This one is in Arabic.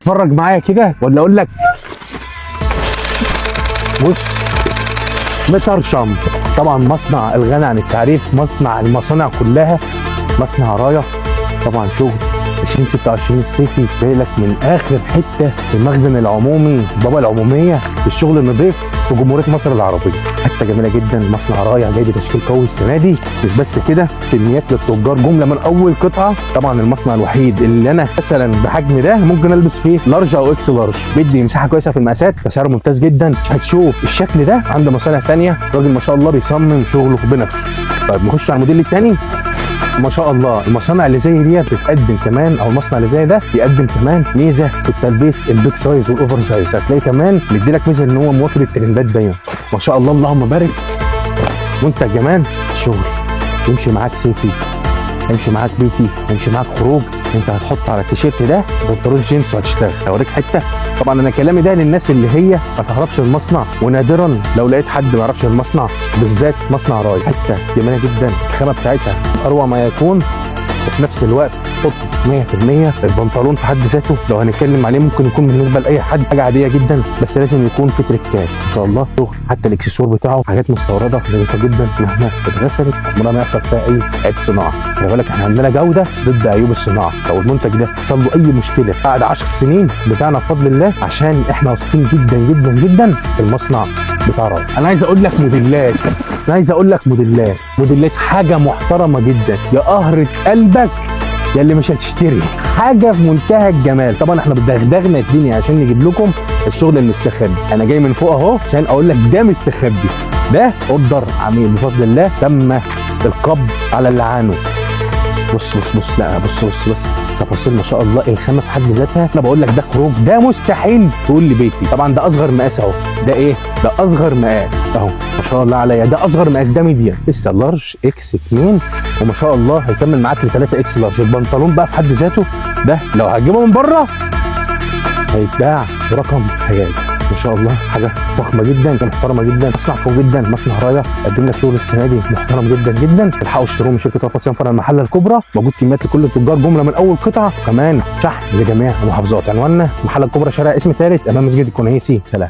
اتفرج معايا كده ولا اقول لك؟ بص، مترشم طبعا مصنع الغني عن التعريف، مصنع المصانع كلها، مصنع رايه طبعا. شغل 2026 الصيفي جاي لك من اخر حته في المخزن العمومي بابا العموميه في الشغل النظيف في جمهوريه مصر العربيه. حته جميله جدا، مصنع رايه جاي بتشكيل قوي السنه دي. مش بس كده، كميات للتجار جمله من اول قطعه. طبعا المصنع الوحيد اللي انا مثلا بحجم ده ممكن البس فيه لارج او اكس لارج، بيدي مساحه كويسه في المقاسات بسعر ممتاز جدا. هتشوف الشكل ده عند مصانع ثانيه، راجل ما شاء الله بيصمم شغله بنفسه. طيب نخش على الموديل الثاني. ما شاء الله المصانع اللي زي دي بتقدم كمان، او المصنع اللي زي ده بيقدم كمان ميزه في التلبيس البيج سايز والاوفر سايز. هتلاقي كمان مدي لك ميزه ان هو مواكب الترندات دايما. ما شاء الله اللهم بارك. منتج كمان شغل يمشي معاك صيفي، يمشي معاك بيتي، يمشي معاك خروج. انت هتحط على التيشيرت ده بنطلون جينز وهتشتغل. اوريك حته. طبعا انا كلامي ده للناس اللي هي ما تعرفش المصنع، ونادرا لو لقيت حد ما يعرفش المصنع، بالذات مصنع راي. حته جميله جدا، الخامه بتاعتها اروع ما يكون، وفي نفس الوقت قطن 100%. البنطلون في حد ذاته لو هنتكلم عليه ممكن يكون بالنسبه لاي حد حاجه عاديه جدا، بس لازم يكون في تريكات ما شاء الله. حتى الاكسسوار بتاعه حاجات مستورده نظيفه جدا، مهما اتغسلت عمرها ما يحصل فيها اي عيب صناعه. خلي بالك احنا عندنا جوده ضد عيوب الصناعه. لو المنتج ده حصل له اي مشكله بعد 10 سنين بتاعنا بفضل الله، عشان احنا واثقين جدا جدا جدا في المصنع بتاع راي. انا عايز اقول لك موديلات حاجه محترمه جدا. يا قهرة قلبك يا اللي مش هتشتري، حاجه في منتهى الجمال. طبعا احنا بدغدغنا الدنيا عشان نجيب لكم الشغل المستخبي. انا جاي من فوق اهو عشان اقول لك ده مستخبي، ده اوردر عميل بفضل الله تم القبض على اللي عانوا. بص لا بص تفاصيل ما شاء الله. الخامه في حد ذاتها انا بقول لك ده خروج، ده مستحيل تقول لي بيتي. طبعا ده اصغر مقاس اهو. ده ايه؟ ده اصغر مقاس اهو ما شاء الله عليا. ده اصغر مقاس، ده ميديم، لسه لارج اكس 2 وما شاء الله هيكمل معاك ل 3 اكس لارج. البنطلون بقى في حد ذاته ده لو هتجيبه من بره هيتباع برقم خيالي. ما شاء الله حاجه فخمه جدا، محترمه جدا، مصنع قوي جدا. مصنع رايه قدم لك شغل السنه دي محترم جدا جدا. الحقوا اشتروه من شركه رفعت صيام فرع المحله الكبرى. موجود كميات لكل التجار جمله من اول قطعه، وكمان شحن لجميع المحافظات. عنواننا المحله الكبرى، شارع اسم ثالث امام مسجد الكنيسي. سلام.